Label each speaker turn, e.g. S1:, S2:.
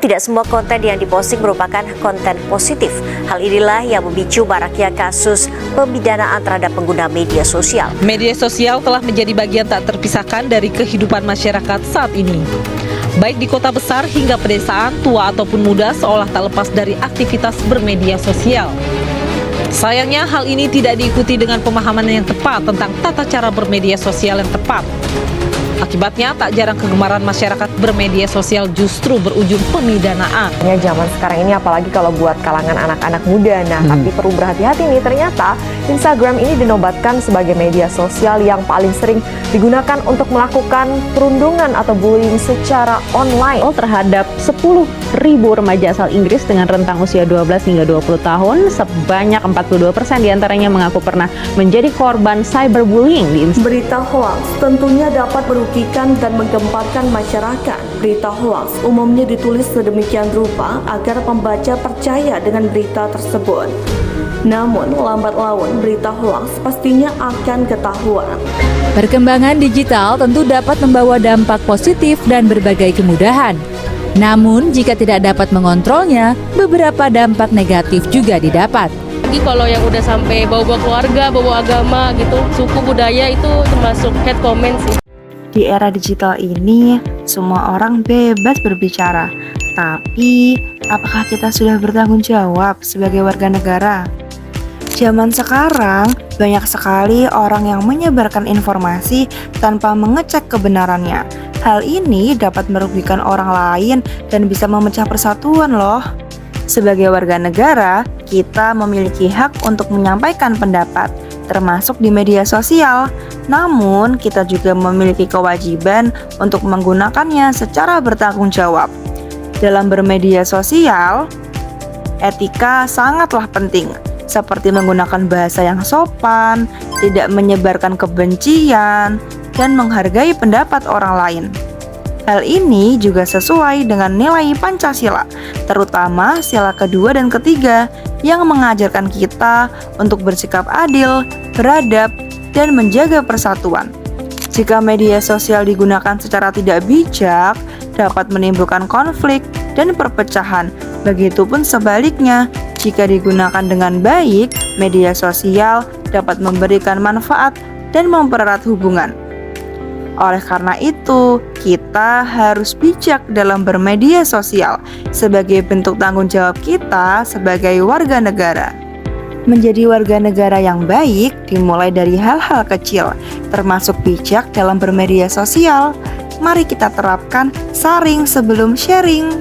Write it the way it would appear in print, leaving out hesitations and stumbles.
S1: tidak semua konten yang diposting merupakan konten positif. Hal inilah yang memicu maraknya kasus pemidanaan terhadap pengguna media sosial.
S2: Media sosial telah menjadi bagian tak terpisahkan dari kehidupan masyarakat saat ini. Baik di kota besar hingga pedesaan, tua ataupun muda seolah tak lepas dari aktivitas bermedia sosial. Sayangnya hal ini tidak diikuti dengan pemahaman yang tepat tentang tata cara bermedia sosial yang tepat. Akibatnya tak jarang kegemaran masyarakat bermedia sosial justru berujung pemidanaan.
S3: Zaman sekarang ini apalagi kalau buat kalangan anak-anak muda. Tapi perlu berhati-hati nih, ternyata Instagram ini dinobatkan sebagai media sosial yang paling sering digunakan untuk melakukan perundungan atau bullying secara online
S4: terhadap 10.000 remaja asal Inggris dengan rentang usia 12 hingga 20 tahun. Sebanyak 42% diantaranya mengaku pernah menjadi korban cyberbullying di Instagram.
S5: Berita hoax tentunya dapat merugikan dan menggemparkan masyarakat. Berita hoax umumnya ditulis sedemikian rupa agar pembaca percaya dengan berita tersebut. Namun, lambat laun berita hoax pastinya akan ketahuan.
S6: Perkembangan digital tentu dapat membawa dampak positif dan berbagai kemudahan. Namun, jika tidak dapat mengontrolnya, beberapa dampak negatif juga didapat.
S7: Kalau yang udah sampai bawa-bawa keluarga, bawa agama gitu, suku budaya itu termasuk hate comment sih.
S8: Di era digital ini, semua orang bebas berbicara. Tapi, apakah kita sudah bertanggung jawab sebagai warga negara? Zaman sekarang, banyak sekali orang yang menyebarkan informasi tanpa mengecek kebenarannya. Hal ini dapat merugikan orang lain dan bisa memecah persatuan loh. Sebagai warga negara, kita memiliki hak untuk menyampaikan pendapat, termasuk di media sosial. Namun, kita juga memiliki kewajiban untuk menggunakannya secara bertanggung jawab. Dalam bermedia sosial, etika sangatlah penting, seperti menggunakan bahasa yang sopan, tidak menyebarkan kebencian, dan menghargai pendapat orang lain. Hal ini juga sesuai dengan nilai Pancasila, terutama sila kedua dan ketiga yang mengajarkan kita untuk bersikap adil, beradab, dan menjaga persatuan. Jika media sosial digunakan secara tidak bijak, dapat menimbulkan konflik dan perpecahan. Begitupun sebaliknya, jika digunakan dengan baik, media sosial dapat memberikan manfaat dan mempererat hubungan. Oleh karena itu, kita harus bijak dalam bermedia sosial sebagai bentuk tanggung jawab kita sebagai warga negara. Menjadi warga negara yang baik dimulai dari hal-hal kecil, termasuk bijak dalam bermedia sosial. Mari kita terapkan saring sebelum sharing.